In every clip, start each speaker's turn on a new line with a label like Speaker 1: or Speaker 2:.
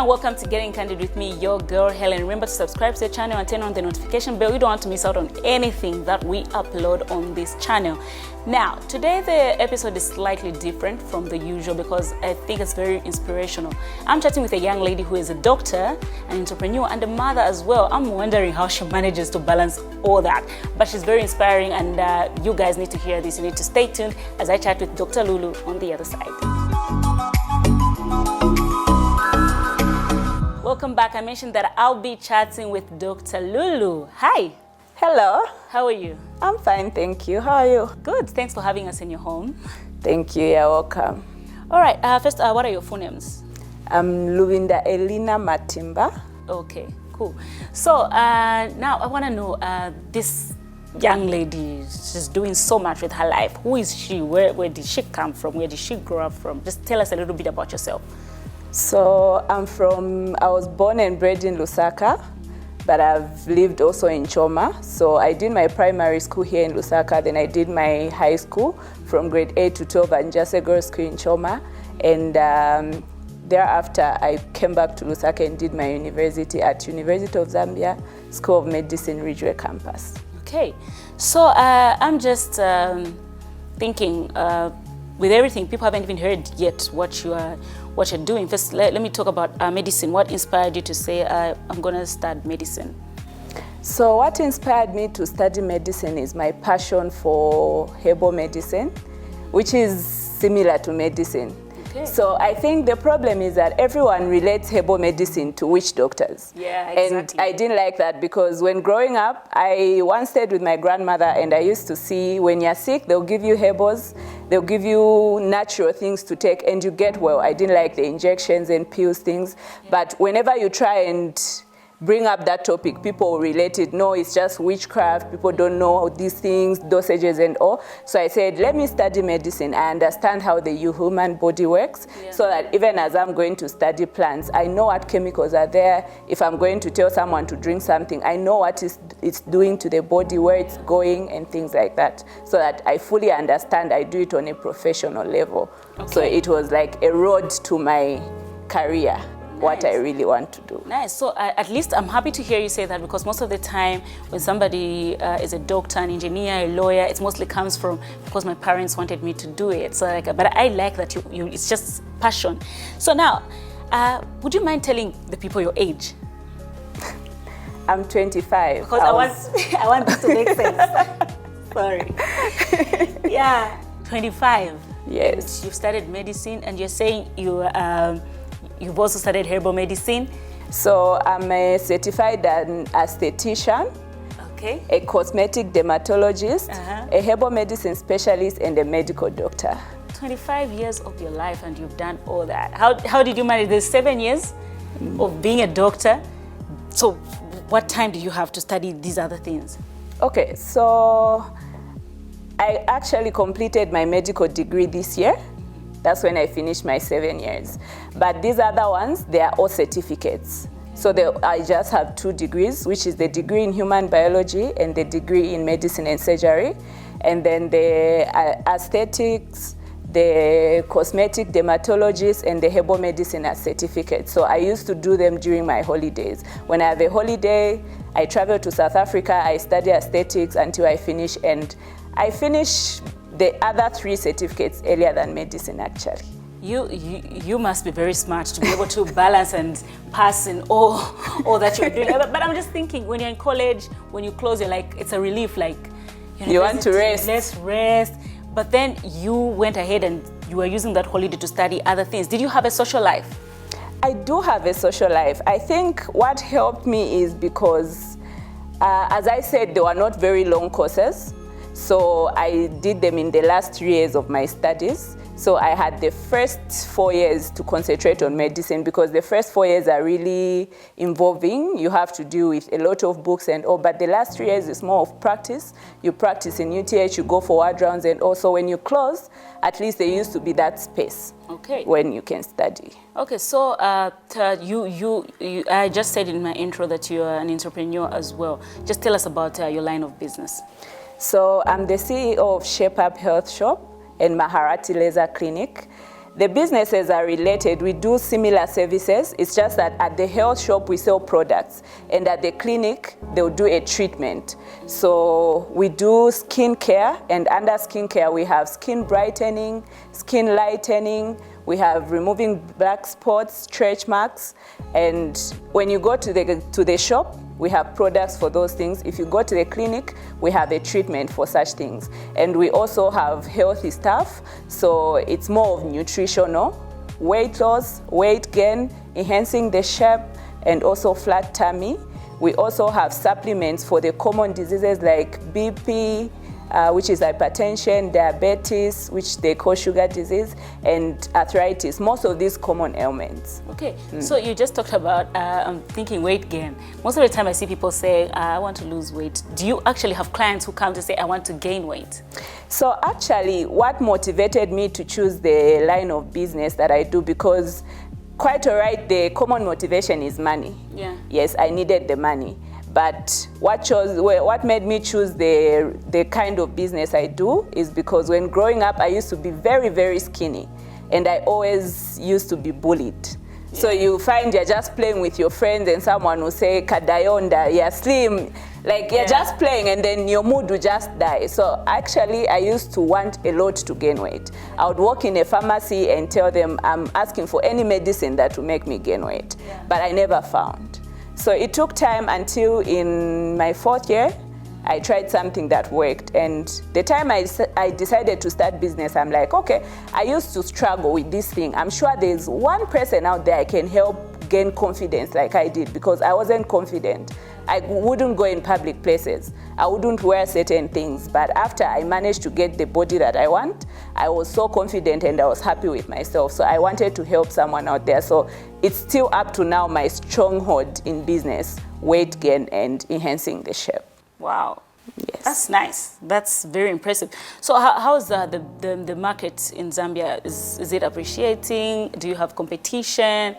Speaker 1: and welcome to Getting Candid with me, your girl Helen. Remember to subscribe to the channel and turn on the notification bell. You don't want to miss out on anything that we upload on this channel. Now, today the episode is slightly different from the usual because I think it's very inspirational. I'm chatting with a young lady who is a doctor, an entrepreneur, and a mother as well. I'm wondering how she manages to balance all that. But she's very inspiring, and you guys need to hear this. You need to stay tuned as I chat with Dr. Lulu on the other side. Welcome back. I mentioned that I'll be chatting with Dr. Lulu. Hi.
Speaker 2: Hello.
Speaker 1: How are you?
Speaker 2: I'm fine, thank you. How are you?
Speaker 1: Good. Thanks for having us in your home.
Speaker 2: Thank you. You're welcome.
Speaker 1: All right. First, what are your full names?
Speaker 2: I'm Luvinda Elina Matimba.
Speaker 1: Okay, cool. So now I want to know this young lady. She's doing so much with her life. Who is she? Where did she come from? Where did she grow up from? Just tell us a little bit about yourself.
Speaker 2: So I was born and bred in Lusaka, but I've lived also in Choma. So I did my primary school here in Lusaka, then I did my high school from grade 8 to 12 at Njase Girls School in Choma. And thereafter, I came back to Lusaka and did my university at University of Zambia, School of Medicine, Ridgeway campus.
Speaker 1: Okay, so I'm just thinking, with everything, people haven't even heard yet what you're doing. First, let me talk about medicine. What inspired you to say, I'm going to start medicine?
Speaker 2: So what inspired me to study medicine is my passion for herbal medicine, which is similar to medicine. Okay. So I think the problem is that everyone relates herbal medicine to witch doctors.
Speaker 1: Yeah, exactly.
Speaker 2: And I didn't like that because when growing up, I once stayed with my grandmother and I used to see when you're sick, they'll give you herbals, they'll give you natural things to take and you get well. I didn't like the injections and pills things. Yeah. But whenever you try and bring up that topic, people will relate it. No, it's just witchcraft. People don't know these things, dosages and all. So I said, let me study medicine. I understand how the human body works, so that even as I'm going to study plants, I know what chemicals are there. If I'm going to tell someone to drink something, I know what it's doing to the body, where it's going and things like that, so that I fully understand. I do it on a professional level. Okay. So it was like a road to my career. Nice. What I really want to do.
Speaker 1: Nice. So at least I'm happy to hear you say that, because most of the time when somebody is a doctor, an engineer, a lawyer, it mostly comes from because my parents wanted me to do it. So but I like that you it's just passion. So now, would you mind telling the people your age?
Speaker 2: I'm 25.
Speaker 1: Because I want this to make sense. Sorry. Yeah, 25.
Speaker 2: Yes.
Speaker 1: And you've studied medicine, and you're saying you've also studied herbal medicine?
Speaker 2: So I'm a certified aesthetician,
Speaker 1: okay,
Speaker 2: a cosmetic dermatologist, a herbal medicine specialist, and a medical doctor. 25
Speaker 1: years of your life and you've done all that. How did you manage? There's 7 years of being a doctor. So what time did you have to study these other things?
Speaker 2: Okay, so I actually completed my medical degree this year. That's when I finished my 7 years. But these other ones, they are all certificates. So I just have 2 degrees, which is the degree in human biology and the degree in medicine and surgery. And then the aesthetics, the cosmetic dermatologist, and the herbal medicine are certificates. So I used to do them during my holidays. When I have a holiday, I travel to South Africa, I study aesthetics until I finish, and I finish the other 3 certificates earlier than medicine, actually.
Speaker 1: You must be very smart to be able to balance and pass in all that you're doing. But I'm just thinking, when you're in college, when you close, you're like, it's a relief, like,
Speaker 2: you want to rest.
Speaker 1: Let's rest. But then you went ahead and you were using that holiday to study other things. Did you have a social life?
Speaker 2: I do have a social life. I think what helped me is because, as I said, they were not very long courses. So I did them in the last 3 years of my studies. So I had the first 4 years to concentrate on medicine, because the first 4 years are really involving. You have to deal with a lot of books and all, but the last 3 years is more of practice. You practice in UTH, you go for ward rounds, and also when you close, at least there used to be that space, okay, when you can study.
Speaker 1: Okay, so I just said in my intro that you are an entrepreneur as well. Just tell us about your line of business.
Speaker 2: So I'm the CEO of Shape Up Health Shop and Maharati Laser Clinic. The businesses are related. We do similar services. It's just that at the health shop, we sell products. And at the clinic, they'll do a treatment. So we do skin care. And under skin care, we have skin brightening, skin lightening. We have removing black spots, stretch marks. And when you go to the shop, we have products for those things. If you go to the clinic, we have a treatment for such things. And we also have healthy stuff. So it's more of nutritional, weight loss, weight gain, enhancing the shape, and also flat tummy. We also have supplements for the common diseases like BP, which is hypertension, diabetes, which they call sugar disease, and arthritis, most of these common ailments.
Speaker 1: Okay, so you just talked about, I'm thinking weight gain. Most of the time I see people say, I want to lose weight. Do you actually have clients who come to say, I want to gain weight?
Speaker 2: So actually, what motivated me to choose the line of business that I do, because quite all right, the common motivation is money.
Speaker 1: Yeah.
Speaker 2: Yes, I needed the money. But what made me choose the kind of business I do is because when growing up, I used to be very, very skinny. And I always used to be bullied. Yeah. So you find you're just playing with your friends and someone will say, Kadayonda, you're slim. Like you're just playing and then your mood will just die. So actually, I used to want a lot to gain weight. I would walk in a pharmacy and tell them I'm asking for any medicine that will make me gain weight. Yeah. But I never found. So it took time until in my 4th year, I tried something that worked. And the time I decided to start business, I'm like, okay, I used to struggle with this thing. I'm sure there's one person out there I can help gain confidence like I did, because I wasn't confident. I wouldn't go in public places. I wouldn't wear certain things. But after I managed to get the body that I want, I was so confident and I was happy with myself. So I wanted to help someone out there. So it's still up to now my stronghold in business, weight gain and enhancing the shape.
Speaker 1: Wow.
Speaker 2: Yes.
Speaker 1: That's nice. That's very impressive. So how's the market in Zambia? Is it appreciating? Do you have competition?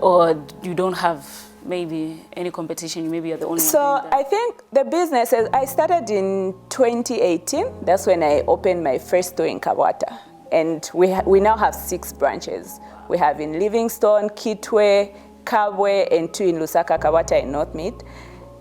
Speaker 1: Or you don't have maybe any competition? Maybe you're the only one.
Speaker 2: So I think the businesses, I started in 2018. That's when I opened my first store in Kabwata. And we now have 6 branches. We have in Livingstone, Kitwe, Kabwe, and 2 in Lusaka, Kabwata, and North Mid.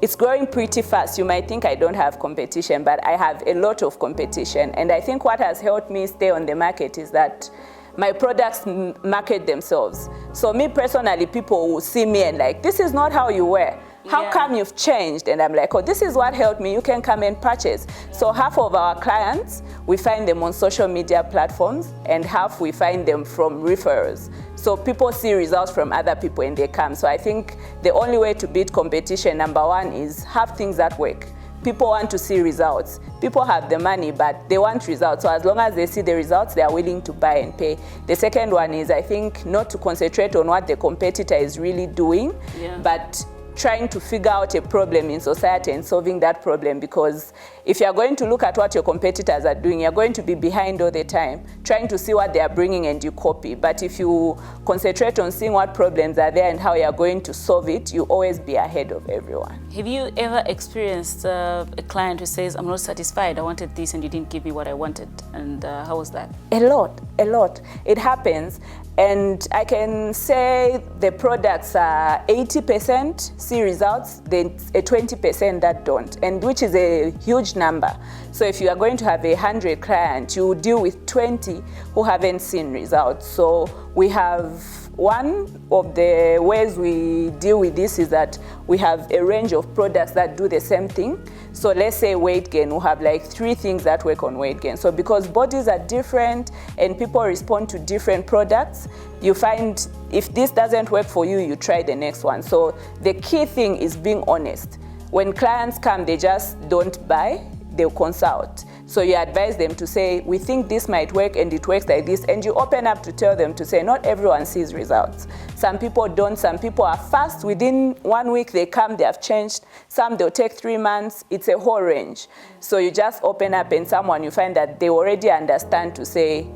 Speaker 2: It's growing pretty fast. You might think I don't have competition, but I have a lot of competition. And I think what has helped me stay on the market is that my products market themselves. So me personally, people will see me and like, this is not how you wear. How come you've changed? And I'm like, oh, this is what helped me. You can come and purchase. So half of our clients, we find them on social media platforms, and half we find them from referrals. So people see results from other people and they come. So I think the only way to beat competition, number one, is have things that work. People want to see results. People have the money, but they want results. So as long as they see the results, they are willing to buy and pay. The second one is, I think, not to concentrate on what the competitor is really doing, but trying to figure out a problem in society and solving that problem, because if you're going to look at what your competitors are doing, you're going to be behind all the time, trying to see what they are bringing and you copy. But if you concentrate on seeing what problems are there and how you're going to solve it, you always be ahead of everyone.
Speaker 1: Have you ever experienced a client who says, I'm not satisfied, I wanted this and you didn't give me what I wanted? And how was that?
Speaker 2: A lot. It happens. And I can say the products are 80% see results, then a 20% that don't, and which is a huge number. So if you are going to have 100 clients, you deal with 20 who haven't seen results. So we have one of the ways we deal with this is that we have a range of products that do the same thing. So let's say weight gain, we'll have like 3 things that work on weight gain. So because bodies are different and people respond to different products, you find if this doesn't work for you, you try the next one. So the key thing is being honest. When clients come, they just don't buy, they'll consult. So you advise them to say, we think this might work and it works like this. And you open up to tell them to say, not everyone sees results. Some people don't. Some people are fast. Within 1 week, they come, they have changed. Some, they'll take 3 months. It's a whole range. So you just open up and someone, you find that they already understand to say,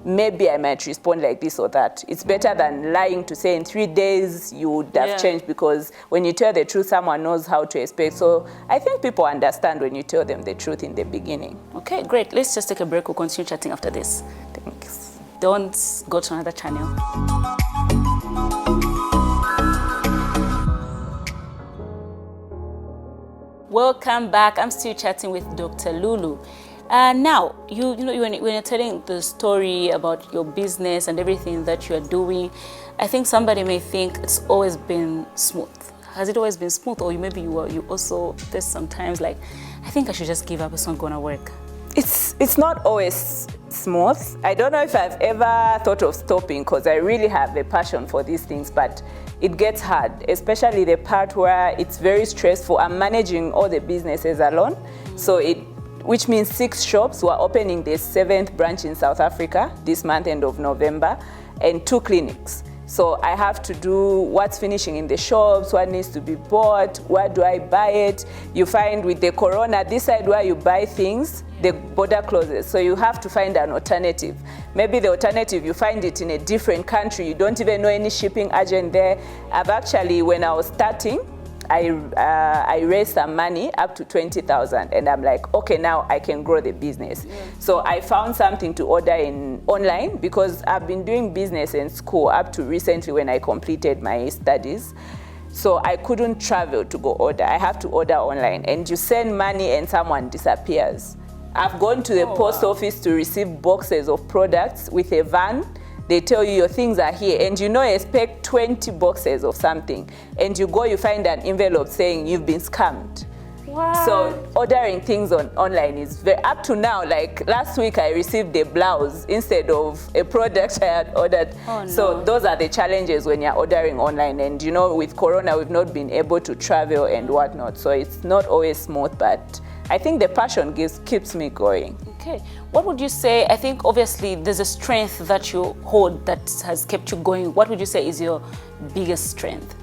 Speaker 2: maybe I might respond like this or that. It's better than lying to say in 3 days you would have changed, because when you tell the truth, someone knows how to expect. So I think people understand when you tell them the truth in the beginning.
Speaker 1: Okay, great. Let's just take a break. We'll continue chatting after this.
Speaker 2: Thanks.
Speaker 1: don't go to another channel. Welcome back. I'm still chatting with Dr. Lulu. Now, when you're telling the story about your business and everything that you're doing, I think somebody may think it's always been smooth. Has it always been smooth, or maybe you also there's sometimes like, I think I should just give up, it's not gonna work?
Speaker 2: It's not always smooth. I don't know if I've ever thought of stopping, because I really have a passion for these things, but it gets hard, especially the part where it's very stressful. I'm managing all the businesses alone, which means 6 shops. We're opening the 7th branch in South Africa this month, end of November, and 2 clinics. So I have to do what's finishing in the shops, what needs to be bought, where do I buy it? You find with the corona, this side where you buy things, the border closes. So you have to find an alternative. Maybe the alternative, you find it in a different country. You don't even know any shipping agent there. I've actually, when I was starting, I raised some money up to 20,000, and I'm like, okay, now I can grow the business. Yeah. So I found something to order online, because I've been doing business in school up to recently when I completed my studies. So I couldn't travel to go order. I have to order online, and you send money and someone disappears. I've gone to the post office to receive boxes of products with a van. They tell you your things are here, and you expect 20 boxes of something, and you go, you find an envelope saying you've been scammed.
Speaker 1: What?
Speaker 2: So ordering things online is up to now, like last week I received a blouse instead of a product I had ordered.
Speaker 1: Oh, no.
Speaker 2: So those are the challenges when you're ordering online, and with Corona we've not been able to travel and whatnot, so it's not always smooth, but I think the passion keeps me going.
Speaker 1: Okay. What would you say, I think obviously there's a strength that you hold that has kept you going. What would you say is your biggest strength?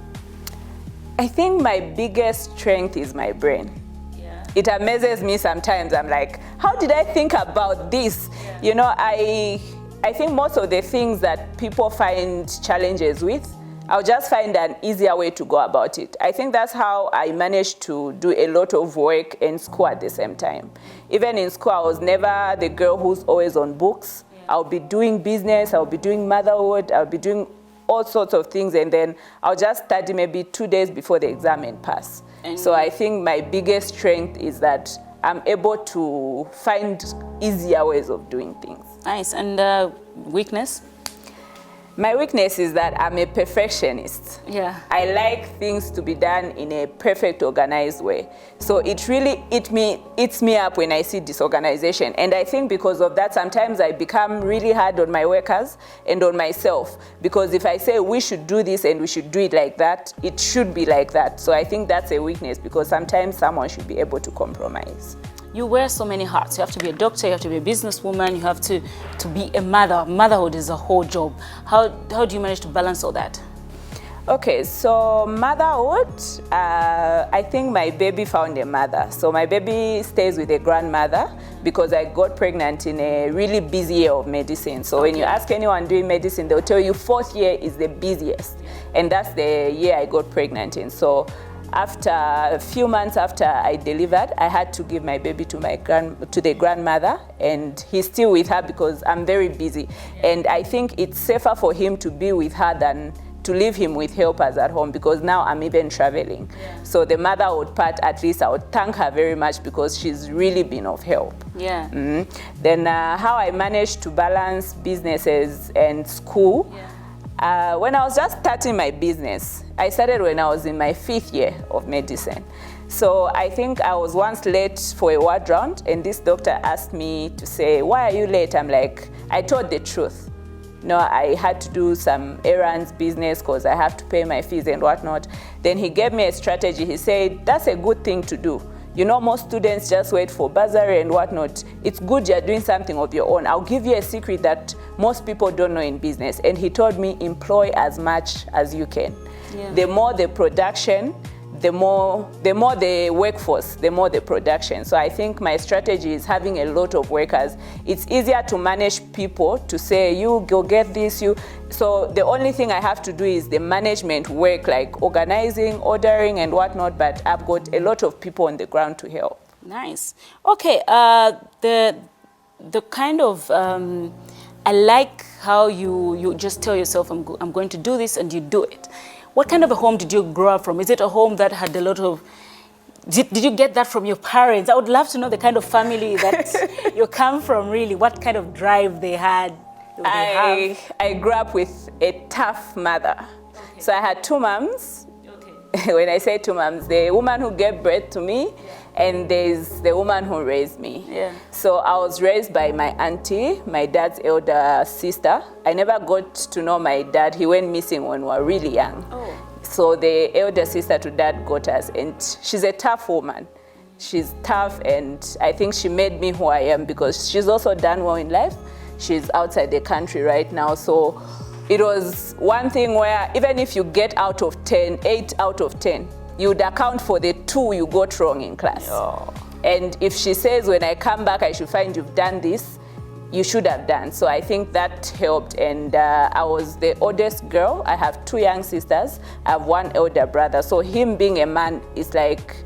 Speaker 2: I think my biggest strength is my brain. Yeah. It amazes me sometimes. I'm like, how did I think about this? Yeah. I think most of the things that people find challenges with, I'll just find an easier way to go about it. I think that's how I managed to do a lot of work in school at the same time. Even in school, I was never the girl who's always on books. Yeah. I'll be doing business, I'll be doing motherhood, I'll be doing all sorts of things, and then I'll just study maybe 2 days before the exam and pass. So I think my biggest strength is that I'm able to find easier ways of doing things.
Speaker 1: Nice. And weakness?
Speaker 2: My weakness is that I'm a perfectionist.
Speaker 1: Yeah.
Speaker 2: I like things to be done in a perfect, organized way. So it really eats me up when I see disorganization. And I think because of that, sometimes I become really hard on my workers and on myself. Because if I say we should do this and we should do it like that, it should be like that. So I think that's a weakness, because sometimes someone should be able to compromise. You
Speaker 1: wear so many hats. You have to be a doctor, you have to be a businesswoman, you have to be a mother. Motherhood is a whole job. How do you manage to balance all that? Okay, so motherhood, I think my baby found a mother. So my baby stays with a grandmother, because I got pregnant in a really busy year of medicine. So when you ask anyone doing medicine, they'll tell you 4th year is the busiest. And that's the year I got pregnant in. So after a few months after I delivered, I had to give my baby to the grandmother, and he's still with her because I'm very busy. And I think it's safer for him to be with her than to leave him with helpers at home, because now I'm even traveling. Yeah. So the motherhood part, at least I would thank her very much, because she's really been of help. Yeah.
Speaker 2: Mm-hmm. Then how I managed to balance businesses and school. Yeah. When I was just starting my business, I started when I was in my 5th year of medicine. So I think I was once late for a ward round, and this doctor asked me to say, why are you late? I'm like, I told the truth. I had to do some errands, business, because I have to pay my fees and whatnot. Then he gave me a strategy. He said, that's a good thing to do. Most students just wait for bursary and whatnot. It's good you're doing something of your own. I'll give you a secret that most people don't know in business. And he told me, employ as much as you can. Yeah. The more the production, the more the workforce, the more the production. So I think my strategy is having a lot of workers. It's easier to manage people, to say, you go get this, So the only thing I have to do is the management work, like organizing, ordering and whatnot, but I've got a lot of people on the ground to help.
Speaker 1: Nice. Okay, the kind of I like how you just tell yourself, I'm going to do this, and you do it. What kind of a home did you grow up from? Is it a home that had a lot of, did you get that from your parents? I would love to know the kind of family that you come from, really. What kind of drive they had?
Speaker 2: I grew up with a tough mother. Okay. So I had two moms. Okay. When I say two moms, the woman who gave birth to me, and there's the woman who raised me.
Speaker 1: Yeah.
Speaker 2: So I was raised by my auntie, my dad's elder sister. I never got to know my dad. He went missing when we were really young. Oh. So the elder sister to dad got us, and she's a tough woman. She's tough, and I think she made me who I am because she's also done well in life. She's outside the country right now. So it was one thing where even if you get out of 10, 8 out of 10, you'd account for the 2 you got wrong in class. Oh. And if she says, when I come back, I should find you've done this, you should have done. So I think that helped. And I was the oldest girl. I have 2 young sisters. I have 1 elder brother. So him being a man is like,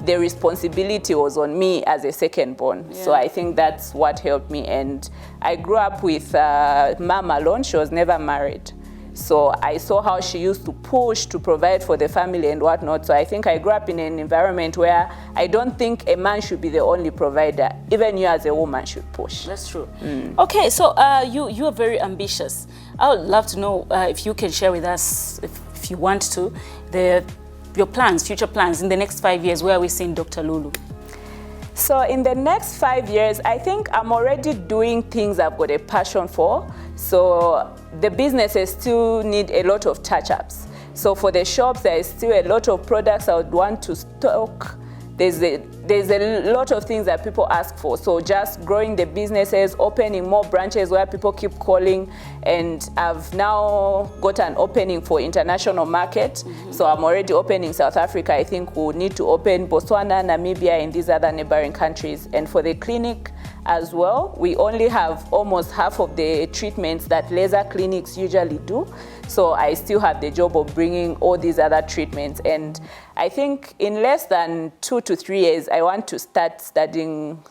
Speaker 2: the responsibility was on me as a second born. Yeah. So I think that's what helped me. And I grew up with mom alone. She was never married. So I saw how she used to push to provide for the family and whatnot. So I think I grew up in an environment where I don't think a man should be the only provider. Even you as a woman should push.
Speaker 1: That's true. Okay, so you are very ambitious. I would love to know if you can share with us, if you want to, your plans, future plans in the next 5 years. Where are we seeing Dr. Lulu?
Speaker 2: So in the next 5 years, I think I'm already doing things I've got a passion for. So the businesses still need a lot of touch-ups. So for the shops, there is still a lot of products I would want to stock. There's a lot of things that people ask for. So just growing the businesses, opening more branches where people keep calling. And I've now got an opening for international market. Mm-hmm. So I'm already opening South Africa. I think we'll need to open Botswana, Namibia, and these other neighboring countries. And for the clinic as well, we only have almost half of the treatments that laser clinics usually do. So I still have the job of bringing all these other treatments. And I think in less than 2 to 3 years, I want to start studying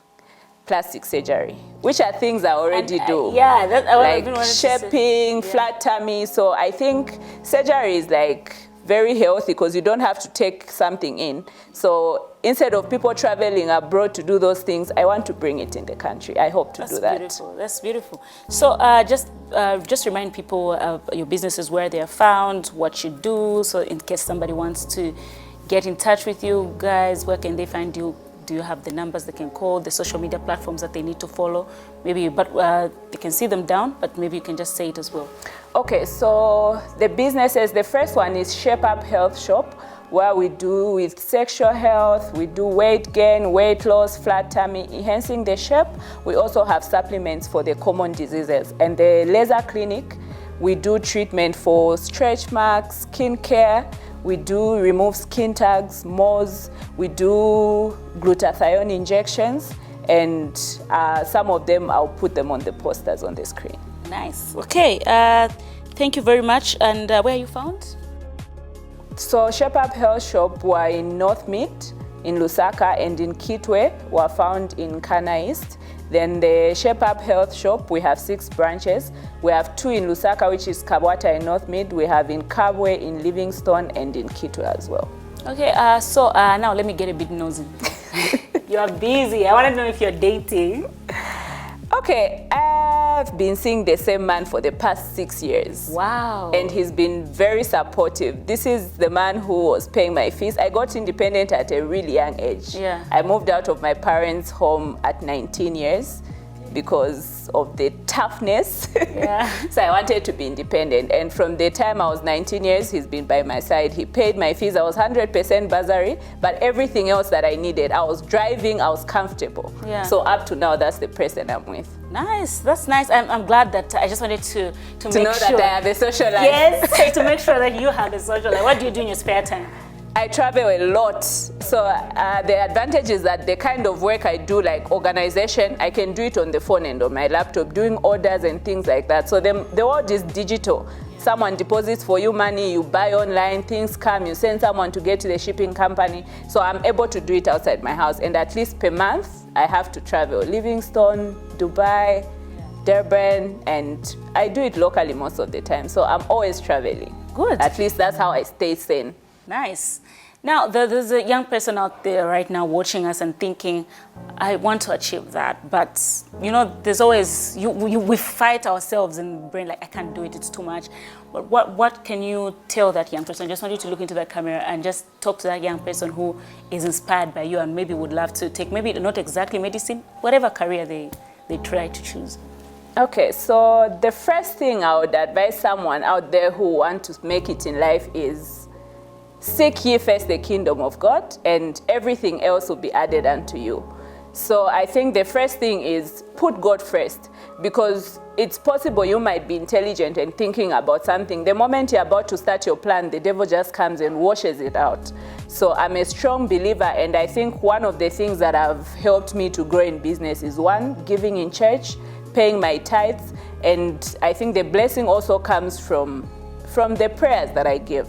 Speaker 2: plastic surgery, which are things I already do.
Speaker 1: Yeah, that's
Speaker 2: like shaping, flat tummy. So I think surgery is like very healthy because you don't have to take something in. So instead of people traveling abroad to do those things, I want to bring it in the country. I hope to do that.
Speaker 1: Beautiful. That's beautiful. So just remind people of your businesses, where they are found, what you do, so in case somebody wants to get in touch with you guys, where can they find you? Do you have the numbers they can call, the social media platforms that they need to follow? Maybe, but they can see them down, but maybe you can just say it as well.
Speaker 2: Okay, so the businesses, the first one is Shape Up Health Shop, where we do with sexual health, we do weight gain, weight loss, flat tummy, enhancing the shape. We also have supplements for the common diseases. And the laser clinic, we do treatment for stretch marks, skin care. We do remove skin tags, moles. We do glutathione injections, and some of them, I'll put them on the posters on the screen.
Speaker 1: Nice. Okay. Thank you very much. And where are you found?
Speaker 2: So Shape Up Health Shop, we're in North Meat, in Lusaka, and in Kitwe, we're found in Kana East. Then the Shape Up Health Shop, we have 6 branches. We have 2 in Lusaka, which is Kabwata in North Mid. We have in Kabwe, in Livingstone, and in Kitwe as well.
Speaker 1: Okay, so now let me get a bit nosy. You are busy. I want to know if you're dating.
Speaker 2: Okay, I've been seeing the same man for the past 6 years.
Speaker 1: Wow.
Speaker 2: And he's been very supportive. This is the man who was paying my fees. I got independent at a really young age.
Speaker 1: Yeah.
Speaker 2: I moved out of my parents' home at 19 years because of the toughness.
Speaker 1: Yeah.
Speaker 2: So I wanted to be independent. And from the time I was 19 years, he's been by my side. He paid my fees. I was 100% bursary, but everything else that I needed, I was driving, I was comfortable.
Speaker 1: Yeah.
Speaker 2: So up to now, that's the person I'm with.
Speaker 1: Nice. That's nice. I'm glad that I just wanted to make
Speaker 2: know
Speaker 1: sure
Speaker 2: that I have a social life.
Speaker 1: Yes, to make sure that you have a social life. What do you do in your spare time?
Speaker 2: I travel a lot. So the advantage is that the kind of work I do, like organization, I can do it on the phone and on my laptop, doing orders and things like that. So the world is digital. Someone deposits for you money, you buy online, things come, you send someone to get to the shipping company. So I'm able to do it outside my house. And at least per month, I have to travel. Livingstone, Dubai, Durban, and I do it locally most of the time. So I'm always traveling.
Speaker 1: Good.
Speaker 2: At least that's how I stay sane.
Speaker 1: Nice. Now, there's a young person out there right now watching us and thinking, I want to achieve that. But, you know, there's always, we fight ourselves in the brain, like, I can't do it, it's too much. But what can you tell that young person? I just want you to look into that camera and just talk to that young person who is inspired by you and maybe would love to take, maybe not exactly medicine, whatever career they try to choose.
Speaker 2: Okay, so the first thing I would advise someone out there who want to make it in life is, seek ye first the kingdom of God, and everything else will be added unto you. So I think the first thing is put God first, because it's possible you might be intelligent and thinking about something. The moment you're about to start your plan, the devil just comes and washes it out. So I'm a strong believer, and I think one of the things that have helped me to grow in business is, one, giving in church, paying my tithes, and I think the blessing also comes from the prayers that I give.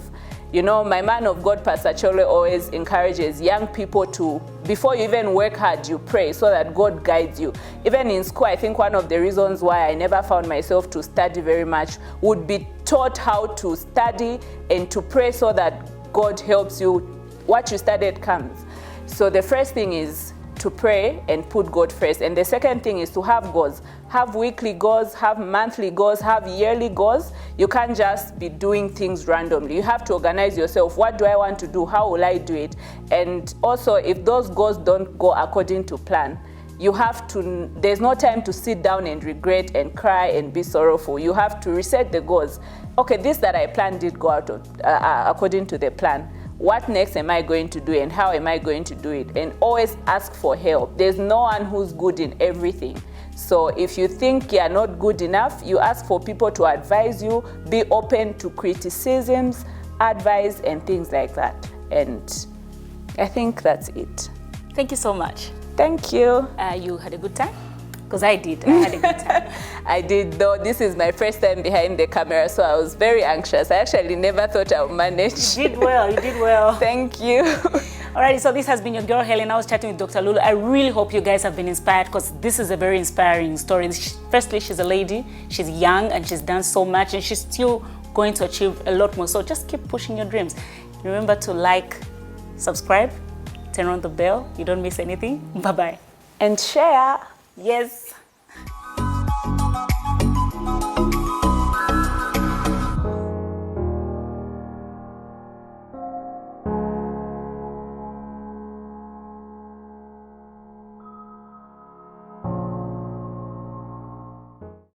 Speaker 2: You know, my man of God, Pastor Chole, always encourages young people to, before you even work hard, you pray so that God guides you. Even in school, I think one of the reasons why I never found myself to study very much would be taught how to study and to pray so that God helps you. What you studied comes. So the first thing is to pray and put God first. And the second thing is to have goals. Have weekly goals, have monthly goals, have yearly goals. You can't just be doing things randomly. You have to organize yourself. What do I want to do? How will I do it? And also, if those goals don't go according to plan, you have to, there's no time to sit down and regret and cry and be sorrowful. You have to reset the goals. Okay, this that I planned did go out of, according to the plan. What next am I going to do, and how am I going to do it? And always ask for help. There's no one who's good in everything. So if you think you're not good enough, you ask for people to advise you. Be open to criticisms, advice, and things like that. And I think that's it.
Speaker 1: Thank you so much.
Speaker 2: Thank you.
Speaker 1: You had a good time? Because I did. I had a good time.
Speaker 2: I did, though. This is my first time behind the camera, so I was very anxious. I actually never thought I would manage.
Speaker 1: You did well. You did well.
Speaker 2: Thank you.
Speaker 1: Alrighty, so this has been your girl Helen. I was chatting with Dr. Lulu. I really hope you guys have been inspired, because this is a very inspiring story. Firstly, she's a lady, she's young, and she's done so much, and she's still going to achieve a lot more. So just keep pushing your dreams. Remember to like, subscribe, turn on the bell. You don't miss anything. Bye-bye.
Speaker 2: And share.
Speaker 1: Yes.